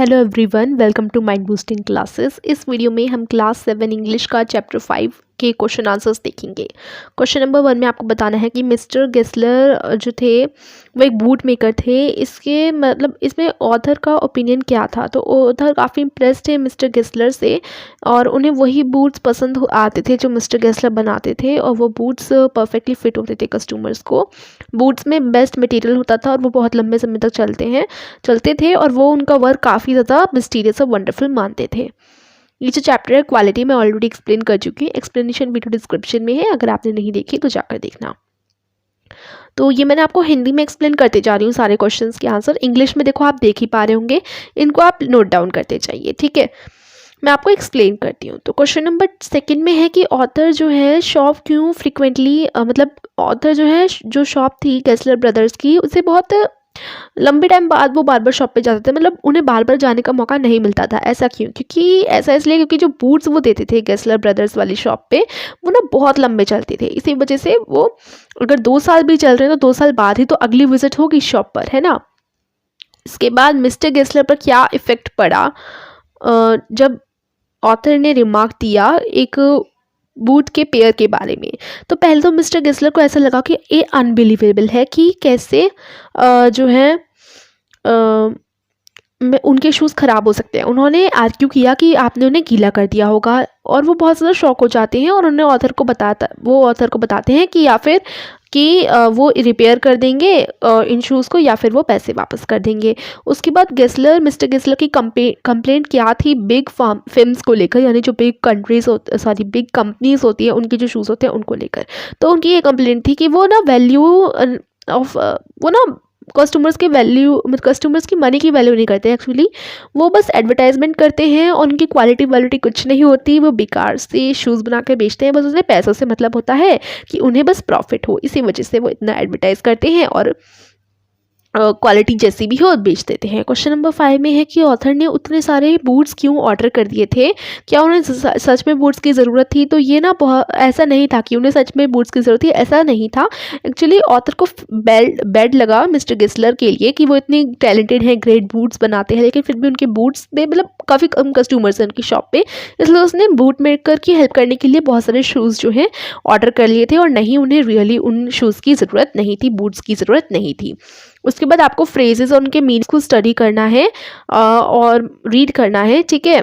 Hello everyone, welcome to mind boosting classes. इस video में हम क्लास 7 इंग्लिश का चैप्टर 5 के क्वेश्चन आंसर्स देखेंगे। क्वेश्चन नंबर 1 में आपको बताना है कि मिस्टर गेस्लर जो थे वो एक बूट मेकर थे। इसके मतलब इसमें ऑथर का ओपिनियन क्या था, तो ऑथर काफ़ी इम्प्रेस्ड थे मिस्टर गेस्लर से और उन्हें वही बूट्स पसंद आते थे जो मिस्टर गेस्लर बनाते थे, और वो बूट्स परफेक्टली फिट होते थे कस्टमर्स को। बूट्स में बेस्ट मटेरियल होता था और वो बहुत लंबे समय तक चलते थे और वो उनका वर्क काफ़ी ज़्यादा मिस्टीरियस और वंडरफुल मानते थे। ये जो चैप्टर है क्वालिटी में ऑलरेडी एक्सप्लेन कर चुकी हूँ, एक्सप्लेनेशन वीडियो डिस्क्रिप्शन में है, अगर आपने नहीं देखी तो जाकर देखना। तो ये मैंने आपको हिंदी में एक्सप्लेन करते जा रही हूँ सारे क्वेश्चंस के आंसर। इंग्लिश में देखो आप देख ही पा रहे होंगे, इनको आप नोट डाउन करते जाइए, ठीक है। मैं आपको एक्सप्लेन करती हूँ। तो क्वेश्चन नंबर 2 में है कि ऑथर जो है शॉप क्यों फ्रिक्वेंटली मतलब ऑथर जो है जो शॉप थी गेस्लर ब्रदर्स की, उसे बहुत लंबे टाइम बाद वो बार बार शॉप पे जाते थे, मतलब उन्हें बार बार जाने का मौका नहीं मिलता था। ऐसा क्यों? क्योंकि ऐसा इसलिए क्योंकि जो बूट्स वो देते थे गेस्लर ब्रदर्स वाली शॉप पे वो ना बहुत लंबे चलते थे। इसी वजह से वो अगर 2 साल भी चल रहे हैं तो 2 साल बाद ही तो अगली विजिट होगी शॉप पर, है ना। इसके बाद मिस्टर गेस्लर पर क्या इफेक्ट पड़ा जब ऑथर ने रिमार्क दिया एक बूट के पेयर के बारे में। तो पहले तो मिस्टर गेस्लर को ऐसा लगा कि ये अनबिलीवेबल है कि कैसे जो है उनके शूज़ ख़राब हो सकते हैं। उन्होंने आर्ग्यू किया कि आपने उन्हें गीला कर दिया होगा, और वो बहुत ज़्यादा शॉक हो जाते हैं और उन्हें ऑथर को बताते हैं कि या फिर कि वो रिपेयर कर देंगे इन शूज़ को, या फिर वो पैसे वापस कर देंगे। उसके बाद मिस्टर गेस्लर की कंप्लेंट क्या थी बिग फिल्म्स को लेकर, यानी जो बिग कंपनीज होती है उनके जो शूज़ होते हैं उनको लेकर। तो उनकी ये कंप्लेंट थी कि वो ना कस्टमर्स की मनी की वैल्यू नहीं करते एक्चुअली। वो बस एडवर्टाइजमेंट करते हैं और उनकी क्वालिटी कुछ नहीं होती। वो बेकार से शूज़ बना कर बेचते हैं, बस उन्हें पैसों से मतलब होता है कि उन्हें बस प्रॉफिट हो। इसी वजह से वो इतना एडवर्टाइज करते हैं और क्वालिटी जैसी भी हो बेच देते हैं। क्वेश्चन नंबर 5 में है कि ऑथर ने उतने सारे बूट्स क्यों ऑर्डर कर दिए थे, क्या उन्हें सच में बूट्स की ज़रूरत थी? तो ये ना बहुत ऐसा नहीं था कि उन्हें सच में बूट्स की ज़रूरत थी, ऐसा नहीं था। एक्चुअली ऑथर को बेड लगा मिस्टर गेस्लर के लिए कि वो इतनी टैलेंटेड हैं, ग्रेट बूट्स बनाते हैं, लेकिन फिर भी उनके बूट्स में मतलब काफ़ी कम कस्टमर्स हैं उनकी शॉप पे, इसलिए उसने बूट मेकर की हेल्प करने के लिए बहुत सारे शूज़ जो हैं ऑर्डर कर लिए थे, और नहीं उन्हें रियली उन शूज़ की ज़रूरत नहीं थी, बूट्स की ज़रूरत नहीं थी। उसके बाद आपको फ्रेजेस और उनके मीनिंग्स को स्टडी करना है और रीड करना है, ठीक है,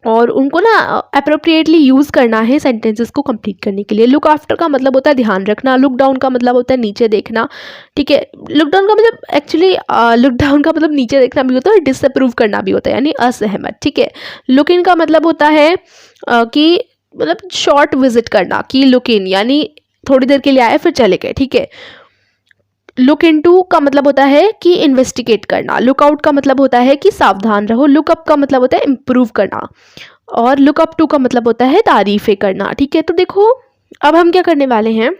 और उनको ना अप्रोप्रिएटली यूज़ करना है सेंटेंसेस को कंप्लीट करने के लिए। लुक आफ्टर का मतलब होता है ध्यान रखना, लुक डाउन का मतलब होता है नीचे देखना, ठीक है। लुक डाउन का मतलब एक्चुअली लुक डाउन का मतलब नीचे देखना भी होता है और डिसअप्रूव करना भी होता है, यानी असहमत, ठीक है। लुक इन का मतलब होता है कि मतलब शॉर्ट विजिट करना, कि लुक इन यानी थोड़ी देर के लिए आए फिर चले गए, ठीक है। लुक इनटू का मतलब होता है कि इन्वेस्टिगेट करना। लुक आउट का मतलब होता है कि सावधान रहो। लुक अप का मतलब होता है इम्प्रूव करना, और लुक अप टू का मतलब होता है तारीफें करना, ठीक है। तो देखो अब हम क्या करने वाले हैं,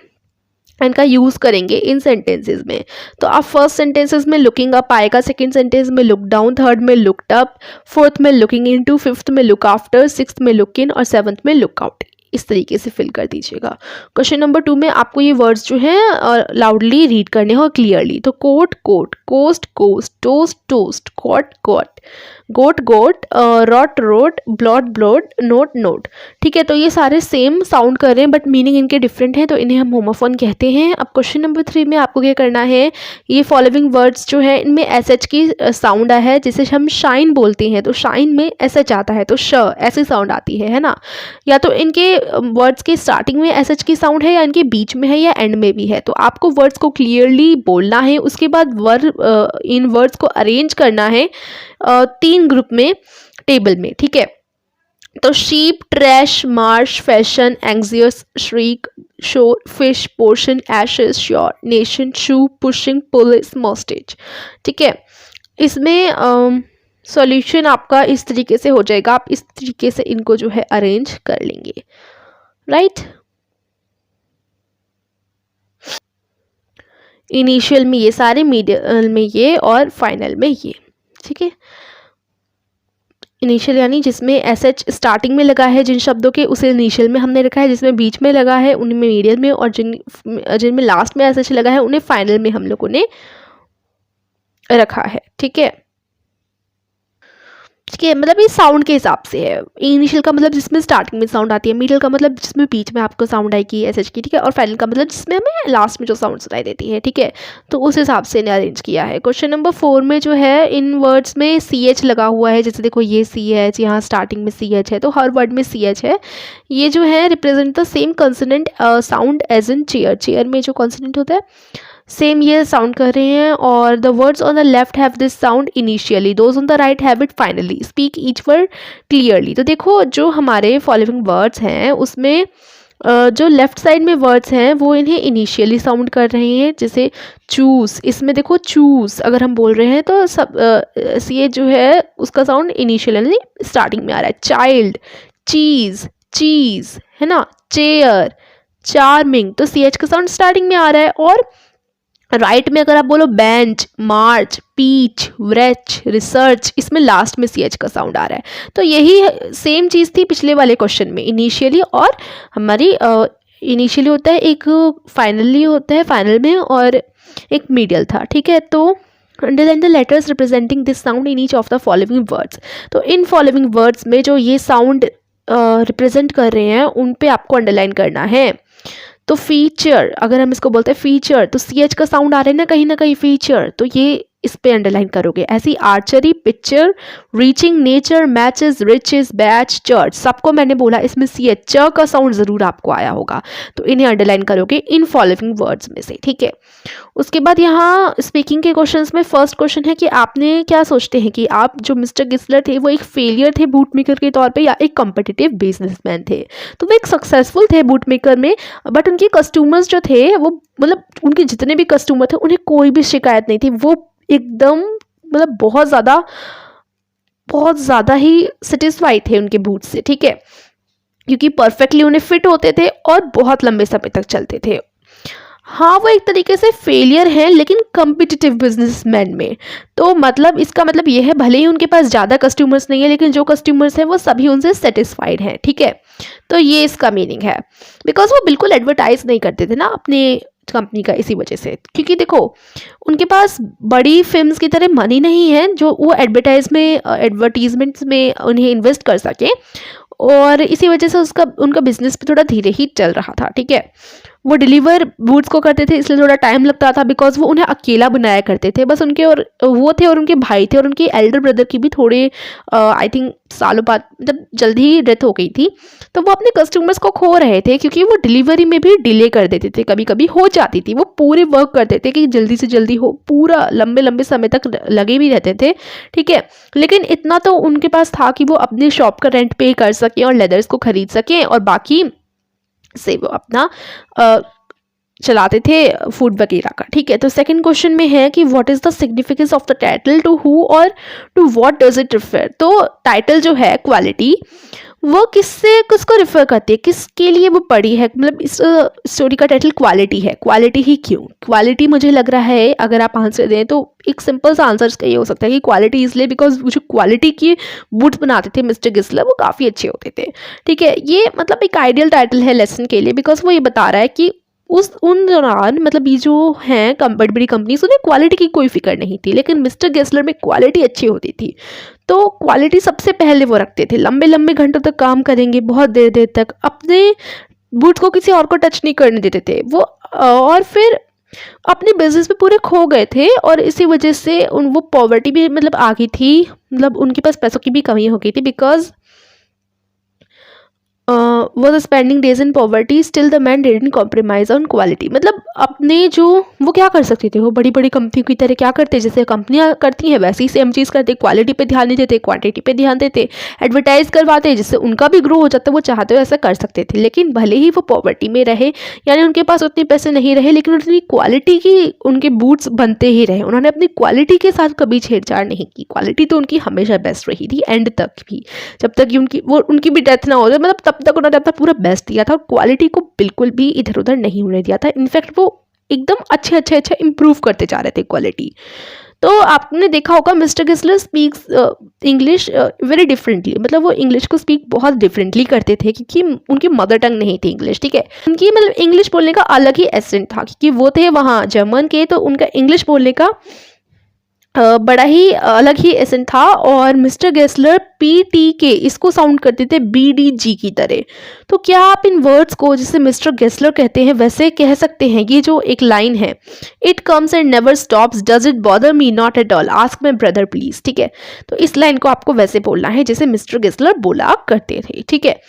इनका यूज़ करेंगे इन सेंटेंसेस में। तो आप फर्स्ट सेंटेंसेस में लुकिंग अप आएगा, सेकंड सेंटेंस में लुक डाउन, थर्ड में लुकड अप, फोर्थ में लुकिंग इनटू, फिफ्थ में लुक आफ्टर, सिक्स्थ में लुक इन और सेवंथ में लुक आउट। इस तरीके से फिल कर दीजिएगा। क्वेश्चन नंबर 2 में आपको ये वर्ड्स जो हैं लाउडली रीड करने हो क्लियरली। तो coat coat, coast coast, toast toast, cot cot, goat goat, rot rote, blot blot, note note, ठीक है। तो ये सारे सेम साउंड कर रहे हैं बट मीनिंग इनके डिफरेंट है, तो इन्हें हम होमोफोन कहते हैं। अब क्वेश्चन नंबर 3 में आपको क्या करना है, ये फॉलोइंग वर्ड्स जो है इनमें एच की साउंड है, जिसे हम शाइन बोलते हैं। तो शाइन में एच आता है, तो श ऐसी साउंड आती है ना। या तो इनके वर्ड्स के स्टार्टिंग में एच की साउंड है, या इनके बीच में है, या एंड में भी है। तो आपको वर्ड्स को क्लियरली बोलना है। उसके बाद इन वर्ड्स को अरेंज करना है 3 ग्रुप में टेबल में, ठीक है। तो sheep, trash, marsh, fashion, anxious, shriek, shore, fish, portion, ashes, sure, nation, shoe, pushing, police, moustache, ठीक है। इसमें सॉल्यूशन आपका इस तरीके से हो जाएगा, आप इस तरीके से इनको जो है अरेंज कर लेंगे, राइट। इनिशियल में ये सारे, मिडिल में ये और फाइनल में ये, ठीक है। इनिशियल यानी जिसमें एस एच स्टार्टिंग में लगा है जिन शब्दों के, उसे इनिशियल में हमने रखा है। जिसमें बीच में लगा है उनमें मीडियल में, और जिनमें लास्ट में एस एच लगा है उन्हें फाइनल में हम लोगों ने रखा है, ठीक है। ठीक है, मतलब ये साउंड के हिसाब से है। इनिशियल का मतलब जिसमें स्टार्टिंग में साउंड आती है, मिडिल का मतलब जिसमें बीच में आपको साउंड आएगी एस एच की, ठीक है, और फाइनल का मतलब जिसमें हमें लास्ट में जो साउंड सुनाई देती है, ठीक है। तो उस हिसाब से इन्हें अरेंज किया है। क्वेश्चन नंबर 4 में जो है इन वर्ड्स में सी एच लगा हुआ है, जैसे देखो ये सी एच, यहाँ स्टार्टिंग में सी एच है, तो हर वर्ड में सी एच है। ये जो है represent the same consonant sound as in chair. Chair में जो कॉन्सोनेंट होता है सेम ये साउंड कर रहे हैं। और the words on the left have this sound initially, those on the right have it finally, speak each word clearly. तो देखो जो हमारे फॉलोइंग वर्ड्स हैं उसमें जो लेफ्ट साइड में वर्ड्स हैं वो इन्हें इनिशियली साउंड कर रहे हैं, जैसे चूज़, इसमें देखो चूज़ अगर हम बोल रहे हैं तो सब ये जो है उसका साउंड इनिशियली स्टार्टिंग में आ रहा है। चाइल्ड, चीज़, चीज़ है ना, चेयर, चार्मिंग, तो सी एच का साउंड स्टार्टिंग में आ रहा है। और राइट में अगर आप बोलो बेंच, मार्च, पीच, व्रेच, रिसर्च, इसमें लास्ट में सी एच का साउंड आ रहा है। तो यही सेम चीज़ थी पिछले वाले क्वेश्चन में, इनिशियली और हमारी इनिशियली होता है एक, फाइनली होता है फाइनल में, और एक मीडियल था, ठीक है। तो underline the letters representing this sound in each of the following words. तो इन फॉलोइंग वर्ड्स में जो ये साउंड रिप्रेजेंट कर रहे हैं उन पे आपको अंडरलाइन करना है। तो फीचर, अगर हम इसको बोलते हैं फीचर, तो सी एच का साउंड आ रहा है ना कहीं फीचर, तो ये इस पे अंडरलाइन करोगे। ऐसी archery, picture, reaching, nature, matches, riches, batch, church, सबको मैंने बोला इसमें सी एच च का साउंड ज़रूर आपको आया होगा, तो इन्हें अंडरलाइन करोगे इन फॉलोइंग वर्ड्स में से, ठीक है। उसके बाद यहाँ स्पीकिंग के क्वेश्चंस में फर्स्ट क्वेश्चन है कि आपने क्या सोचते हैं कि आप जो मिस्टर गिस्लर थे वो एक फेलियर थे बूट मेकर के तौर पे या एक कॉम्पिटिटिव बिजनेसमैन थे। तो वो एक सक्सेसफुल थे बूट मेकर में, बट उनके कस्टमर्स जो थे वो मतलब उनके जितने भी कस्टमर थे उन्हें कोई भी शिकायत नहीं थी, वो एकदम मतलब बहुत ज़्यादा ही सेटिस्फाइड थे उनके बूट से, ठीक है, क्योंकि परफेक्टली उन्हें फिट होते थे और बहुत लंबे समय तक चलते थे। हाँ, वो एक तरीके से फेलियर है लेकिन कम्पिटिटिव बिजनेसमैन में। तो मतलब इसका मतलब ये है भले ही उनके पास ज़्यादा कस्टमर्स नहीं है लेकिन जो कस्टमर्स हैं वो सभी उनसे सेटिस्फाइड हैं, ठीक है। तो ये इसका मीनिंग है, बिकॉज वो बिल्कुल एडवर्टाइज नहीं करते थे ना अपने कंपनी का, इसी वजह से, क्योंकि देखो उनके पास बड़ी फिल्म्स की तरह मनी नहीं है जो वो एडवर्टीजमेंट्स में उन्हें इन्वेस्ट कर सके, और इसी वजह से उनका बिजनेस भी थोड़ा धीरे ही चल रहा था, ठीक है। वो डिलीवर बूट्स को करते थे इसलिए थोड़ा टाइम लगता था, बिकॉज वो उन्हें अकेला बनाया करते थे, बस उनके और वो थे और उनके भाई थे, और उनके एल्डर ब्रदर की भी थोड़े आई थिंक सालों बाद मतलब जल्दी ही डेथ हो गई थी। तो वो अपने कस्टमर्स को खो रहे थे क्योंकि वो डिलीवरी में भी डिले कर देते थे, कभी कभी हो जाती थी, वो पूरे वर्क करते थे कि जल्दी से जल्दी हो, पूरा लंबे लंबे समय तक लगे भी रहते थे, ठीक है। लेकिन इतना तो उनके पास था कि वो अपने शॉप का रेंट पे कर सकें और लेदर्स को खरीद सकें, और बाकी से वो अपना चलाते थे फूड वगैरह का, ठीक है। तो सेकंड क्वेश्चन में है कि what is the significance of the title, to who और to what does it refer. तो टाइटल जो है क्वालिटी, वो किसको रिफर करती है, किसके लिए वो पढ़ी है, मतलब इस स्टोरी का टाइटल क्वालिटी है। क्वालिटी ही क्यों? क्वालिटी मुझे लग रहा है अगर आप आंसर दें तो एक सिंपल सा आंसर इसका ये हो सकता है कि क्वालिटी इसलिए बिकॉज जो क्वालिटी की बूट्स बनाते थे मिस्टर गिस्लर वो काफ़ी अच्छे होते थे, ठीक है। ये मतलब एक आइडियल टाइटल है लेसन के लिए, बिकॉज वो ये बता रहा है कि उन दौरान मतलब ये जो हैं बड़ी बड़ी कंपनीज उन्हें क्वालिटी की कोई फिक्र नहीं थी, लेकिन मिस्टर गेस्लर में क्वालिटी अच्छी होती थी। तो क्वालिटी सबसे पहले वो रखते थे, लंबे लंबे घंटों तक काम करेंगे, बहुत देर देर तक, अपने बूट को किसी और को टच नहीं करने देते थे वो, और फिर अपने बिजनेस में पूरे खो गए थे, और इसी वजह से वो पॉवर्टी भी मतलब आ गई थी, मतलब उनके पास पैसों की भी कमी हो गई थी, because was spending days in poverty, still the man didn't compromise on quality। मतलब अपने जो वो क्या कर सकते थे, वो बड़ी बड़ी कंपनी की तरह क्या करते, जैसे कंपनियां करती हैं वैसे ही सेम चीज़ करते, क्वालिटी पे ध्यान नहीं देते, क्वांटिटी पे ध्यान देते, एडवर्टाइज करवाते जिससे उनका भी ग्रो हो जाता, वो चाहते हो ऐसा कर सकते थे। लेकिन भले ही वो पॉवर्टी में रहे, यानी उनके पास उतने पैसे नहीं रहे, लेकिन उतनी क्वालिटी की उनके बूट्स बनते ही रहे, उन्होंने अपनी क्वालिटी के साथ कभी छेड़छाड़ नहीं की। क्वालिटी तो उनकी हमेशा बेस्ट रही थी, एंड तक भी, जब तक कि उनकी भी डेथ ना हो जाए, मतलब तब तक उन्होंने अपना पूरा बेस्ट दिया था, और क्वालिटी को बिल्कुल भी इधर उधर नहीं होने दिया था। इनफैक्ट वो एकदम अच्छे इंप्रूव करते जा रहे थे क्वालिटी। तो आपने देखा होगा mister Geisler speaks English very differently, मतलब वो इंग्लिश को स्पीक बहुत डिफरेंटली करते थे क्योंकि उनकी मदर टंग नहीं थी इंग्लिश, ठीक है। उनकी मतलब इंग्लिश बोलने का अलग ही एसेंट था, क्योंकि वो थे वहाँ जर्मन के, तो उनका इंग्लिश बोलने का बड़ा ही अलग ही एसेंट था और मिस्टर गेस्लर PTK इसको साउंड करते थे BDG की तरह। तो क्या आप इन वर्ड्स को जिसे मिस्टर गेस्लर कहते हैं वैसे कह सकते हैं? ये जो एक लाइन है, it comes and never stops, does it bother me not at all, ask my brother please. ठीक है, तो इस लाइन को आपको वैसे बोलना है जैसे मिस्टर गेस्लर बोला करते थे। ठीक है,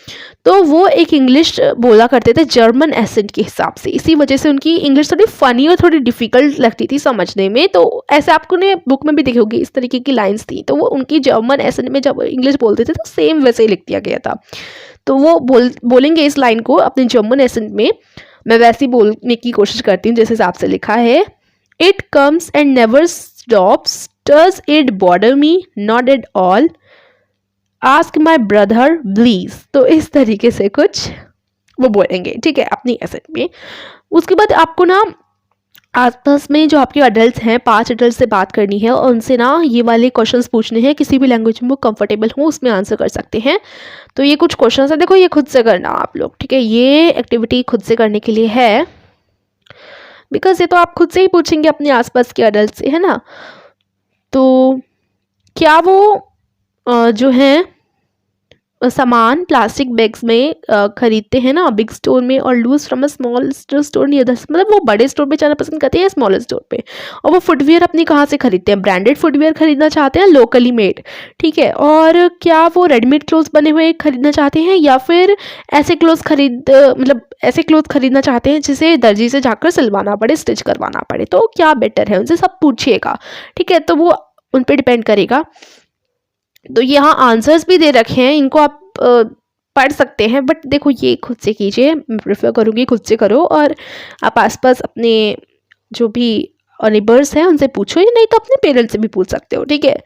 तो वो एक इंग्लिश बोला करते थे जर्मन एसेंट के हिसाब से, इसी वजह से उनकी इंग्लिश थोड़ी फनी और थोड़ी डिफिकल्ट लगती थी समझने में। तो ऐसे आपको ने बुक में भी देखी होगी इस तरीके की लाइंस थी, तो वो उनकी जर्मन एसेंट में जब इंग्लिश बोलते थे तो सेम वैसे ही लिख दिया गया था। तो वो बोलेंगे इस लाइन को अपने जर्मन एसेंट में। मैं वैसे ही बोलने की कोशिश करती हूँ जिस हिसाब से लिखा है, it comes and never stops, does it bother me not at all, ask my brother please. तो इस तरीके से कुछ वो बोलेंगे, ठीक है, अपनी एसेंट में। उसके बाद आपको ना आसपास में जो आपके अडल्ट हैं 5 अडल्ट से बात करनी है और उनसे ना ये वाले क्वेश्चंस पूछने हैं, किसी भी लैंग्वेज में वो कंफर्टेबल हो उसमें आंसर कर सकते हैं। तो ये कुछ क्वेश्चंस है, देखो ये खुद से करना आप लोग, ठीक है, ये एक्टिविटी खुद से करने के लिए है, बिकॉज ये तो आप खुद से ही पूछेंगे अपने आसपास के अडल्ट से, है ना। तो क्या वो जो है सामान प्लास्टिक बैग्स में खरीदते हैं ना बिग स्टोर में, और loose from a small store near, मतलब वो बड़े स्टोर पे जाना पसंद करते हैं स्मॉल स्टोर पे। और वो फुटवियर अपनी कहाँ से खरीदते हैं? ब्रांडेड फुटवियर खरीदना चाहते हैं, लोकली मेड, ठीक है। और क्या वो रेडीमेड क्लोथ्स बने हुए खरीदना चाहते हैं या फिर ऐसे क्लोथ्स मतलब ऐसे क्लोथ खरीदना चाहते हैं जिसे दर्जी से जाकर सिलवाना पड़े, स्टिच करवाना पड़े? तो क्या बेटर है, उनसे सब पूछिएगा, ठीक है। तो वो उन पर डिपेंड करेगा। तो यहाँ आंसर्स भी दे रखे हैं, इनको आप पढ़ सकते हैं, बट देखो ये खुद से कीजिए, मैं प्रेफर करूँगी खुद से करो। और आप आसपास अपने जो भी नेबर्स हैं उनसे पूछो, या नहीं तो अपने पेरेंट्स से भी पूछ सकते हो, ठीक है।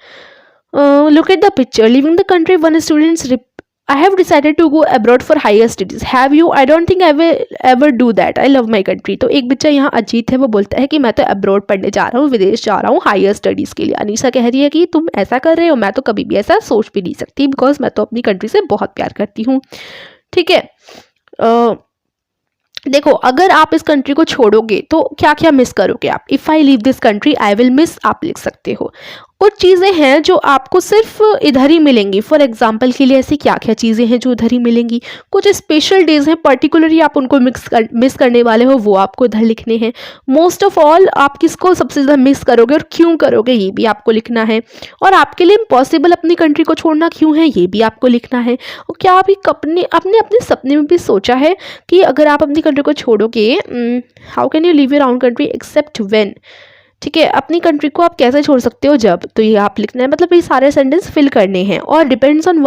Look at the picture, living the country one students, I have decided to go abroad for higher studies. Have you? I don't think I will ever do that. I love my country. तो एक बच्चा यहाँ अजीत है, वो बोलता है कि मैं तो अब्रॉड पढ़ने जा रहा हूँ, विदेश जा रहा हूँ हायर स्टडीज़ के लिए। अनीसा कह रही है कि तुम ऐसा कर रहे हो, मैं तो कभी भी ऐसा सोच भी नहीं सकती, बिकॉज मैं तो अपनी कंट्री से बहुत प्यार करती हूँ, ठीक है। देखो अगर आप इस कंट्री को छोड़ोगे तो क्या क्या मिस करोगे आप? If I leave this country I will miss, आप लिख सकते हो। कुछ चीज़ें हैं जो आपको सिर्फ इधर ही मिलेंगी, फॉर एग्जाम्पल के लिए ऐसी क्या क्या चीज़ें हैं जो इधर ही मिलेंगी? कुछ स्पेशल डेज हैं पर्टिकुलरली आप उनको मिस करने वाले हो, वो आपको इधर लिखने हैं। मोस्ट ऑफ ऑल आप किसको सबसे ज़्यादा मिस करोगे और क्यों करोगे, ये भी आपको लिखना है। और आपके लिए इम्पॉसिबल अपनी कंट्री को छोड़ना क्यों है, ये भी आपको लिखना है। और क्या आप अपने अपने सपने में भी सोचा है कि अगर आप अपनी कंट्री को छोड़ोगे, how can you leave your own country except when, ठीक है, अपनी कंट्री को आप कैसे छोड़ सकते हो जब, तो ये आप लिखना है। मतलब ये सारे सेंटेंस फिल करने हैं। और depends on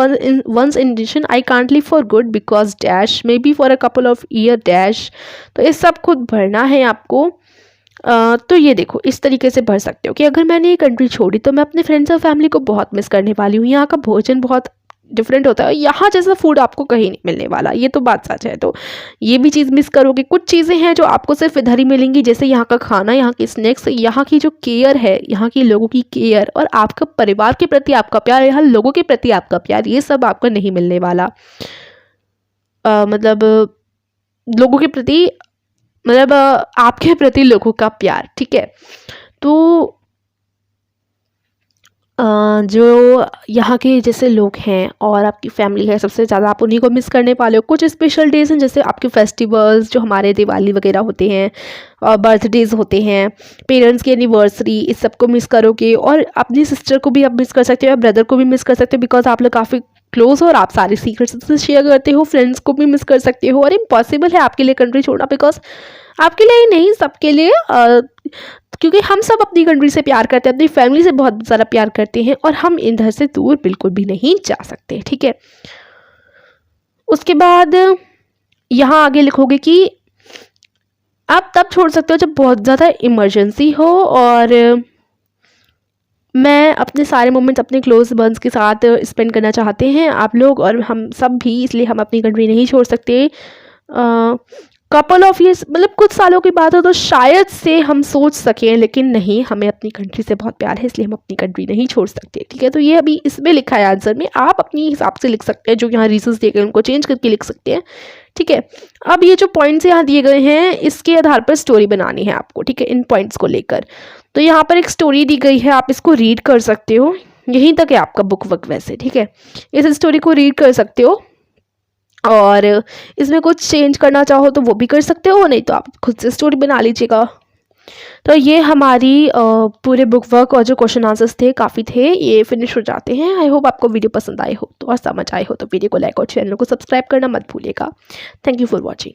one's intuition, I can't live for good because dash, may be for a couple of year dash. तो ये सब खुद भरना है आपको। तो ये देखो इस तरीके से भर सकते हो कि अगर मैंने ये कंट्री छोड़ी तो मैं अपने फ्रेंड्स और फैमिली को बहुत मिस करने वाली हूँ, यहाँ का भोजन बहुत डिफरेंट होता है, यहाँ जैसा फूड आपको कहीं नहीं मिलने वाला, ये तो बात सच है। तो ये भी चीज़ मिस करोगे। कुछ चीज़ें हैं जो आपको सिर्फ इधर ही मिलेंगी, जैसे यहाँ का खाना, यहाँ के स्नैक्स, यहाँ की जो केयर है, यहाँ के लोगों की केयर, और आपका परिवार के प्रति आपका प्यार, यहाँ लोगों के प्रति आपका प्यार, ये सब आपको नहीं मिलने वाला। मतलब लोगों के प्रति, मतलब आपके प्रति लोगों का प्यार, ठीक है। तो जो यहाँ के जैसे लोग हैं और आपकी फैमिली है, सबसे ज़्यादा आप उन्हीं को मिस करने वाले हो। कुछ स्पेशल डेज़ हैं जैसे आपके फेस्टिवल्स जो हमारे दिवाली वगैरह होते हैं, और बर्थडेज़ होते हैं, पेरेंट्स की एनिवर्सरी, इस सब को मिस करोगे। और अपनी सिस्टर को भी आप मिस कर सकते हो, ब्रदर को भी मिस कर सकते हो, बिकॉज आप लोग काफ़ी क्लोज हो और आप सारे सीक्रेट्स शेयर करते हो। फ्रेंड्स को भी मिस कर सकते हो। और इम्पॉसिबल है आपके लिए कंट्री छोड़ना, बिकॉज आपके लिए ही नहीं सबके लिए, क्योंकि हम सब अपनी कंट्री से प्यार करते हैं, अपनी फैमिली से बहुत ज़्यादा प्यार करते हैं, और हम इधर से दूर बिल्कुल भी नहीं जा सकते, ठीक है। उसके बाद यहाँ आगे लिखोगे कि आप तब छोड़ सकते हो जब बहुत ज़्यादा इमरजेंसी हो, और मैं अपने सारे मोमेंट्स अपने क्लोज वंस के साथ स्पेंड करना चाहते हैं आप लोग और हम सब भी, इसलिए हम अपनी कंट्री नहीं छोड़ सकते। कपल ऑफ ईयर्स मतलब कुछ सालों की बात हो तो शायद से हम सोच सकें, लेकिन नहीं, हमें अपनी कंट्री से बहुत प्यार है इसलिए हम अपनी कंट्री नहीं छोड़ सकते। ठीक है, तो ये अभी इसमें लिखा है आंसर में, आप अपनी हिसाब से लिख सकते हैं, जो यहाँ रीजंस दिए गए उनको चेंज करके लिख सकते हैं। ठीक है, अब ये जो पॉइंट्स यहाँ दिए गए हैं इसके आधार पर स्टोरी बनानी है आपको। ठीक है, इन पॉइंट्स को लेकर तो यहाँ पर एक स्टोरी दी गई है, आप इसको रीड कर सकते हो। यहीं तक है आपका बुक वर्क वैसे। ठीक है, इस स्टोरी को रीड कर सकते हो और इसमें कुछ चेंज करना चाहो तो वो भी कर सकते हो, नहीं तो आप खुद से स्टोरी बना लीजिएगा। तो ये हमारी पूरे बुक वर्क और जो क्वेश्चन आंसर्स थे काफ़ी थे, ये फिनिश हो जाते हैं। आई होप आपको वीडियो पसंद आए हो तो और समझ आए हो तो वीडियो को लाइक और चैनल को सब्सक्राइब करना मत भूलिएगा। Thank you for watching.